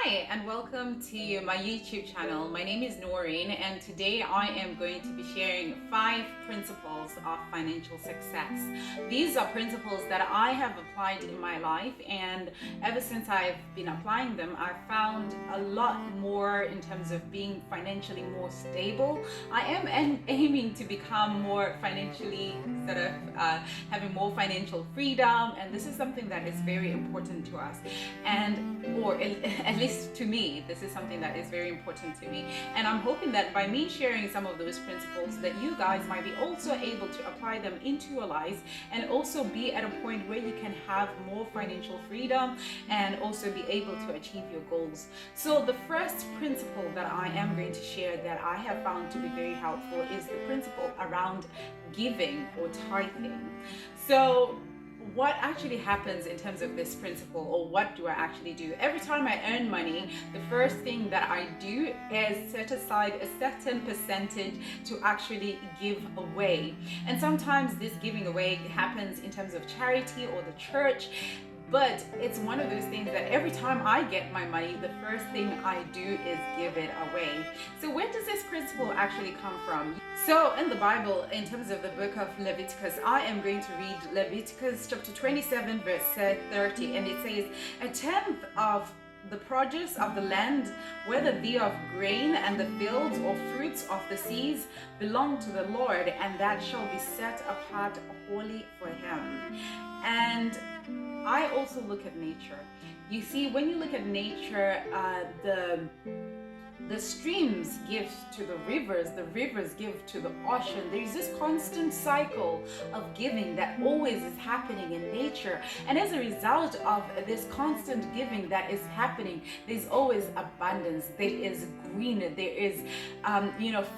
Hi, and welcome to my YouTube channel. My name is Noreen, and today I am going to be sharing 5 principles of financial success. These are principles that I have applied in my life, and ever since I've been applying them, I've found a lot more in terms of being financially more stable. I am aiming to become more financially having more financial freedom, and this is something that is very important to us, or at least to me, this is something that is very important to me. And I'm hoping that by me sharing some of those principles, that you guys might be also able to apply them into your lives and also be at a point where you can have more financial freedom and also be able to achieve your goals. So the first principle that I am going to share that I have found to be very helpful is the principle around giving or tithing. So what actually happens in terms of this principle, or what do I actually do? Every time I earn money, the first thing that I do is set aside a certain percentage to actually give away. And sometimes this giving away happens in terms of charity or the church. But it's one of those things that every time I get my money, the first thing I do is give it away. So where does this principle actually come from? So in the Bible, in terms of the book of Leviticus, I am going to read Leviticus chapter 27 verse 30, and it says, "A tenth of the produce of the land, whether be of grain and the fields or fruits of the seas, belong to the Lord, and that shall be set apart wholly for him." And I also look at nature. You see, when you look at nature, the streams give to the rivers give to the ocean. There's this constant cycle of giving that always is happening in nature. And as a result of this constant giving that is happening, there's always abundance. There is green, there is,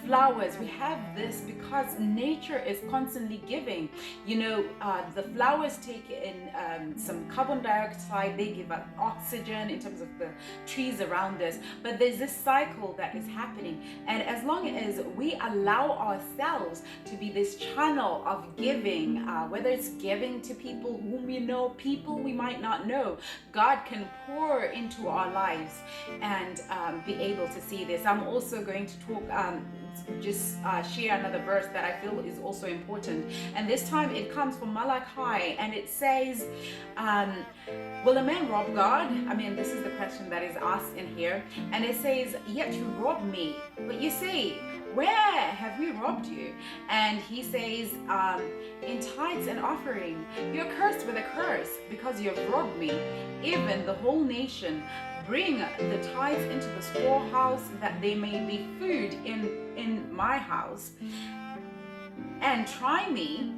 flowers. We have this because nature is constantly giving. The flowers take in some carbon dioxide, they give up oxygen in terms of the trees around us. But there's this cycle that is happening, and as long as we allow ourselves to be this channel of giving, whether it's giving to people whom we know, people we might not know, God can pour into our lives and be able to see this. I'm also going to talk share another verse that I feel is also important, and this time it comes from Malachi, and it says, will a man rob God? I mean, this is the question that is asked in here, and it says, "Yet you rob me." But you say, "Where have we robbed you?" And he says, "In tithes and offering. You're cursed with a curse because you have robbed me, even the whole nation. Bring the tithes into the storehouse, that they may be food in my house. And try me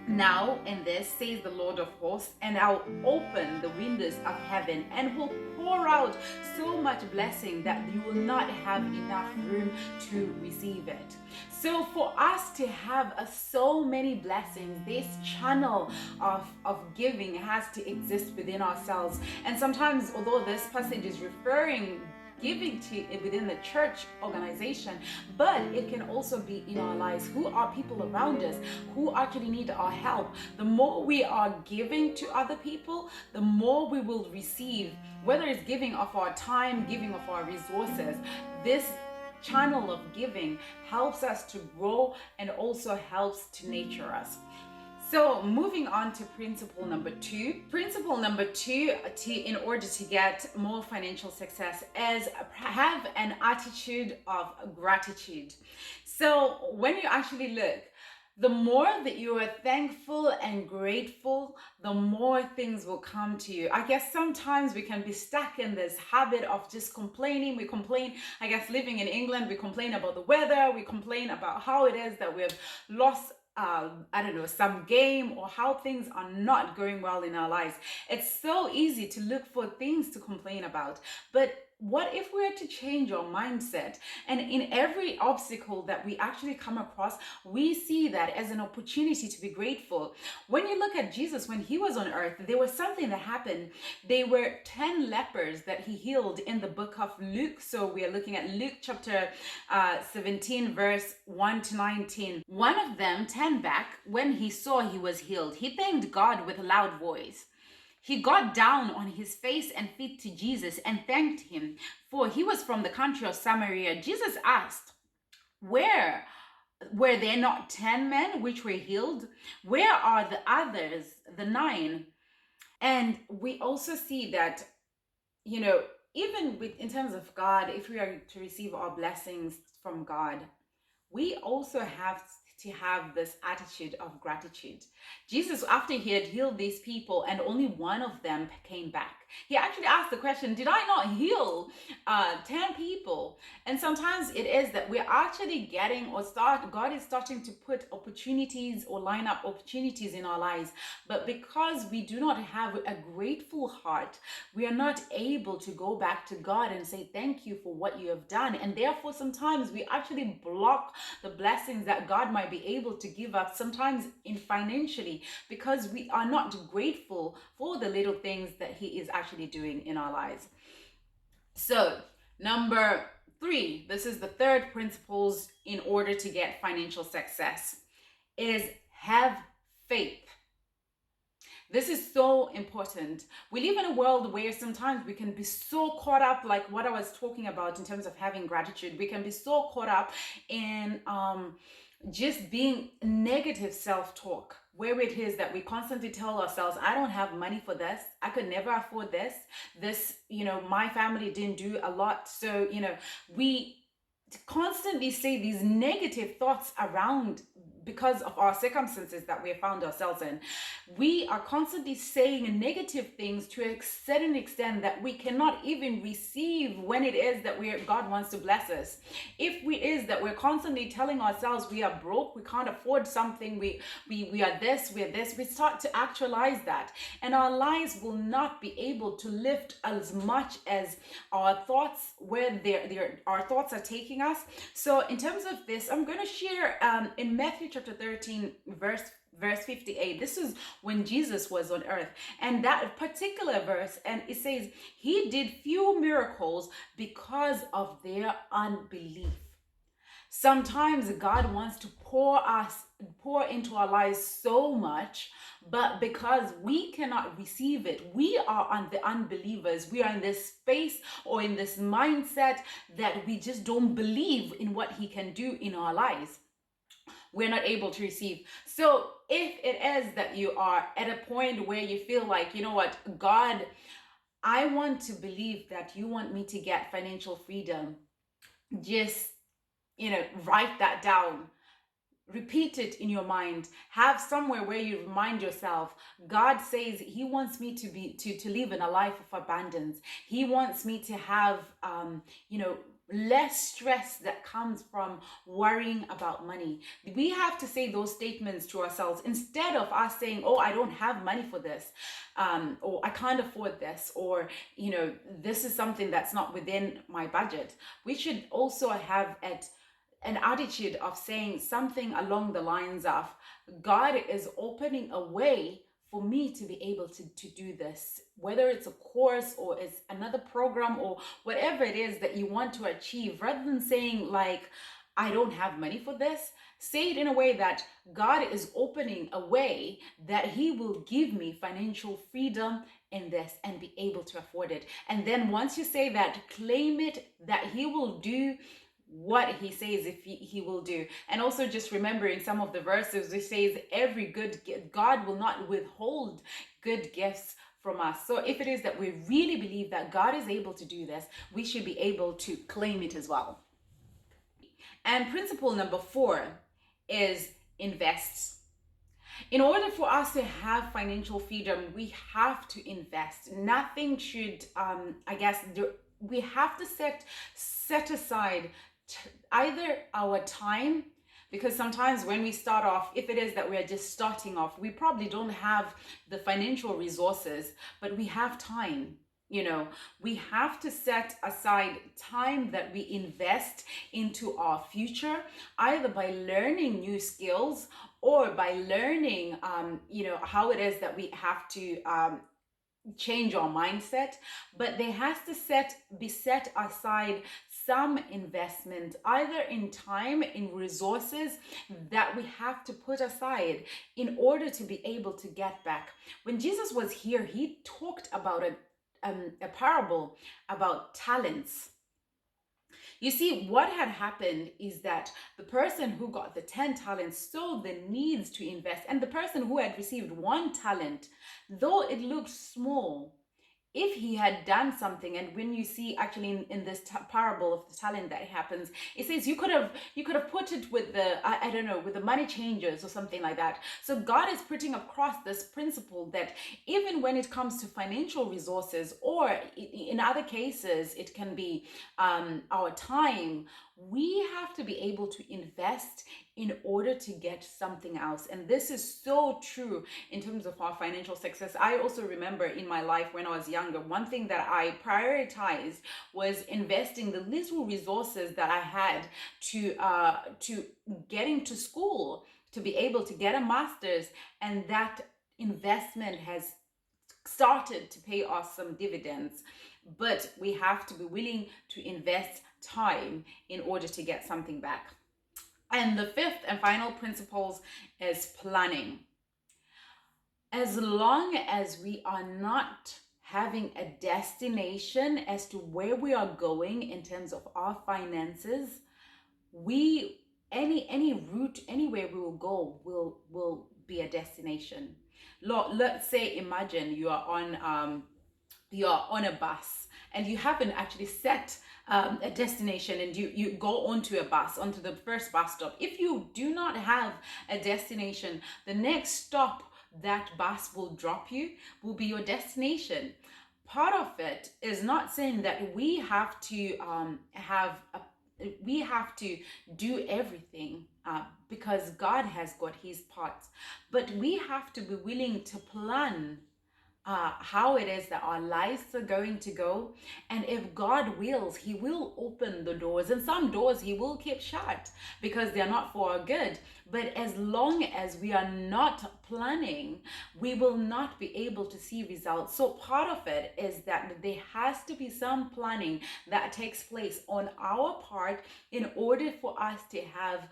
now in this, says the Lord of hosts, and I'll open the windows of heaven and will pour out so much blessing that you will not have enough room to receive it." So for us to have so many blessings, this channel of giving has to exist within ourselves. And sometimes, although this passage is referring giving to within the church organization, but it can also be in our lives. Who are people around us who actually need our help? The more we are giving to other people, the more we will receive, whether it's giving of our time, giving of our resources. This channel of giving helps us to grow and also helps to nurture us. So moving on to principle number 2. Principle number 2, in order to get more financial success, is have an attitude of gratitude. So when you actually look, the more that you are thankful and grateful, the more things will come to you. I guess sometimes we can be stuck in this habit of just complaining. We complain, I guess living in England, we complain about the weather, we complain about how it is that we have lost some game, or how things are not going well in our lives. It's so easy to look for things to complain about. But what if we were to change our mindset, and in every obstacle that we actually come across, we see that as an opportunity to be grateful? When you look at Jesus, when he was on earth, there was something that happened. There were 10 lepers that he healed in the book of Luke. So we are looking at Luke chapter 17 verse 1 to 19. One of them turned back when he saw he was healed. He thanked God with a loud voice. He got down on his face and feet to Jesus and thanked him, for he was from the country of Samaria. Jesus asked, Where were there not 10 men which were healed? Where are the others, the nine? And we also see that, even in terms of God, if we are to receive our blessings from God, we also have to have this attitude of gratitude. Jesus, after he had healed these people and only one of them came back, he actually asked the question, did I not heal 10 people? And sometimes it is that we're actually God is starting to put opportunities or line up opportunities in our lives. But because we do not have a grateful heart, we are not able to go back to God and say, thank you for what you have done. And therefore, sometimes we actually block the blessings that God might be able to give us, sometimes in financially, because we are not grateful for the little things that he is actually doing in our lives. So number 3, this is the third principles in order to get financial success, is have faith. This is so important. We live in a world where sometimes we can be so caught up, like what I was talking about in terms of having gratitude. We can be so caught up in just being negative self-talk, where it is that we constantly tell ourselves, I don't have money for this. I could never afford this. This, my family didn't do a lot. So, we constantly say these negative thoughts around because of our circumstances that we have found ourselves in. We are constantly saying negative things to a certain extent that we cannot even receive when it is that God wants to bless us. If it is that we're constantly telling ourselves we are broke, we can't afford something, we are this, we start to actualize that, and our lives will not be able to lift as much as our thoughts, where our thoughts are taking us. So in terms of this, I'm going to share in Matthew chapter 13 verse 58. This is when Jesus was on earth, and that particular verse, and it says he did few miracles because of their unbelief. Sometimes God wants to pour into our lives so much, but because we cannot receive it, we are on the unbelievers. We are in this space or in this mindset that we just don't believe in what he can do in our lives. We're not able to receive. So if it is that you are at a point where you feel like, you know what, God, I want to believe that you want me to get financial freedom, just write that down. Repeat it in your mind. Have somewhere where you remind yourself, God says he wants me to live in a life of abundance. He wants me to have less stress that comes from worrying about money. We have to say those statements to ourselves instead of us saying, oh, I don't have money for this, or I can't afford this, or this is something that's not within my budget. We should also have an attitude of saying something along the lines of, God is opening a way for me to be able to do this, whether it's a course or it's another program or whatever it is that you want to achieve. Rather than saying like, I don't have money for this, say it in a way that God is opening a way that he will give me financial freedom in this and be able to afford it. And then once you say that, claim it that he will do what he says if he will do. And also just remembering some of the verses, it says God will not withhold good gifts from us. So if it is that we really believe that God is able to do this, we should be able to claim it as well. And principle number 4 is invest. In order for us to have financial freedom, we have to invest. Nothing should, we have to set aside either our time, because sometimes when we start off, if it is that we are just starting off, we probably don't have the financial resources, but we have time. We have to set aside time that we invest into our future, either by learning new skills or by learning, how it is that we have to change our mindset, but there has to be set aside some investment, either in time, in resources that we have to put aside in order to be able to get back. When Jesus was here, he talked about a parable about talents. You see, what had happened is that the person who got the 10 talents saw the needs to invest, and the person who had received 1 talent, though it looked small, if he had done something, and when you see actually in this parable of the talent that happens, it says you could have put it with the I don't know, with the money changers or something like that. So God is putting across this principle that even when it comes to financial resources, or in other cases it can be our time, we have to be able to invest in order to get something else. And this is so true in terms of our financial success. I also remember in my life when I was younger, one thing that I prioritized was investing the little resources that I had to getting to school, to be able to get a master's. And that investment has started to pay us some dividends. But we have to be willing to invest time in order to get something back. And the fifth and final principle is planning. As long as we are not having a destination as to where we are going in terms of our finances, any route, anywhere we will go will be a destination. Let's say, imagine you are on a bus and you haven't actually set a destination, and you go onto a bus, onto the first bus stop. If you do not have a destination, the next stop that bus will drop you will be your destination. Part of it is not saying that we have to we have to do everything, because God has got his parts, but we have to be willing to plan how it is that our lives are going to go. And if God wills, he will open the doors, and some doors he will keep shut because they're not for our good. But as long as we are not planning, we will not be able to see results. So part of it is that there has to be some planning that takes place on our part in order for us to have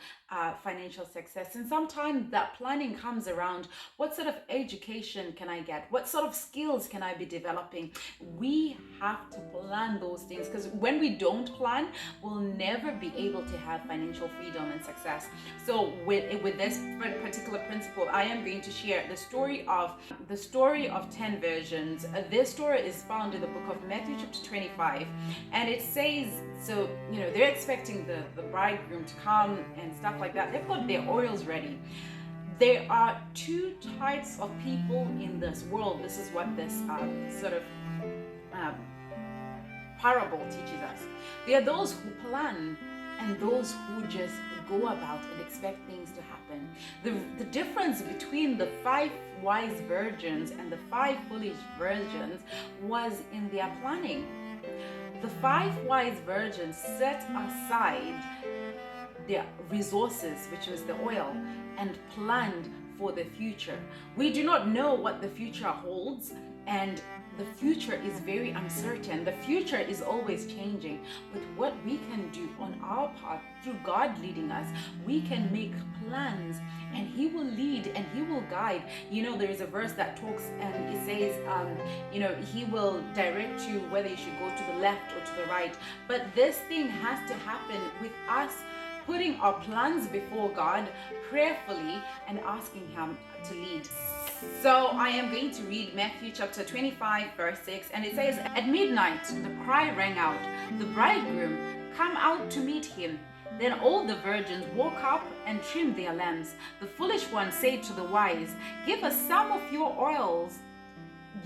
financial success. And sometimes that planning comes around, what sort of education can I get? What sort of skills can I be developing? We have to plan those things, because when we don't plan, we'll never be able to have financial freedom and success. So with this particular principle, I am going to share the story of 10 virgins. This story is found in the book of Matthew chapter 25, and it says, so they're expecting the bridegroom to come and stuff like that. They've got their oils ready. There are 2 types of people in this world. This is what this sort of parable teaches us. There are those who plan and those who just go about and expect things to happen. The difference between the 5 wise virgins and the 5 foolish virgins was in their planning. The 5 wise virgins set aside their resources, which was the oil, and planned for the future. We do not know what the future holds, and the future is very uncertain. The future is always changing. But what we can do on our part, through God leading us, we can make plans, and he will lead and he will guide. There is a verse that talks, and it says, he will direct you whether you should go to the left or to the right. But this thing has to happen with us putting our plans before God prayerfully and asking him to lead. So I am going to read Matthew chapter 25 verse 6, and it says, "At midnight the cry rang out, 'The bridegroom, come out to meet him.' Then all the virgins woke up and trimmed their lamps. The foolish ones said to the wise, 'Give us some of your oils.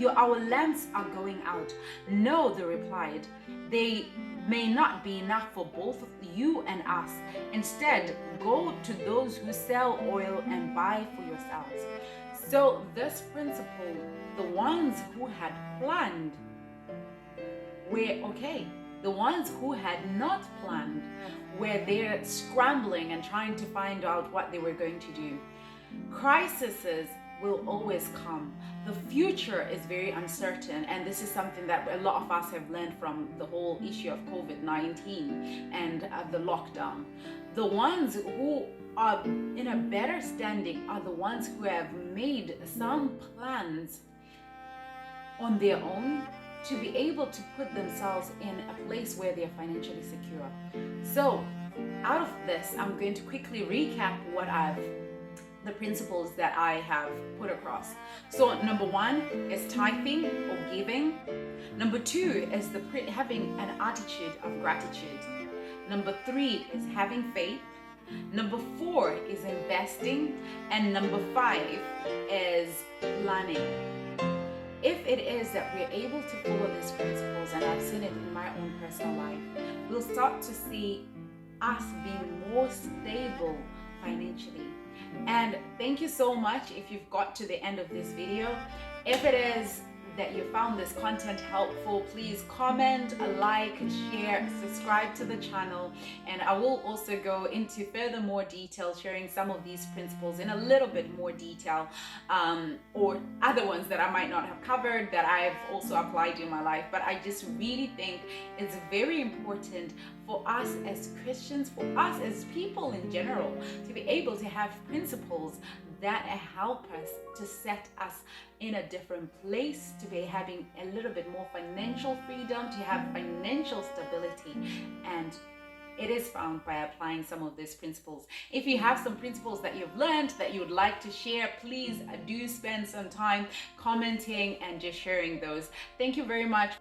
Our lamps are going out.' 'No,' they replied, 'they may not be enough for both you and us. Instead, go to those who sell oil and buy for yourselves.'" So this principle, the ones who had planned were okay. The ones who had not planned were there scrambling and trying to find out what they were going to do. Crises will always come. The future is very uncertain, and this is something that a lot of us have learned from the whole issue of COVID-19 and the lockdown. The ones who are in a better standing are the ones who have made some plans on their own to be able to put themselves in a place where they are financially secure. So out of this, I'm going to quickly recap the principles that I have put across. So number 1 is tithing or giving. Number 2 is having an attitude of gratitude. Number 3 is having faith. Number 4 is investing. And number 5 is planning. If it is that we're able to follow these principles, and I've seen it in my own personal life, we'll start to see us being more stable financially. And thank you so much if you've got to the end of this video. If it is that you found this content helpful, please comment, like, share, subscribe to the channel, and I will also go into further more detail, sharing some of these principles in a little bit more detail, or other ones that I might not have covered that I've also applied in my life. But I just really think it's very important for us as Christians, for us as people in general, to be able to have principles that help us to set us in a different place, to be having a little bit more financial freedom, to have financial stability. And it is found by applying some of these principles. If you have some principles that you've learned that you would like to share, please do spend some time commenting and just sharing those. Thank you very much.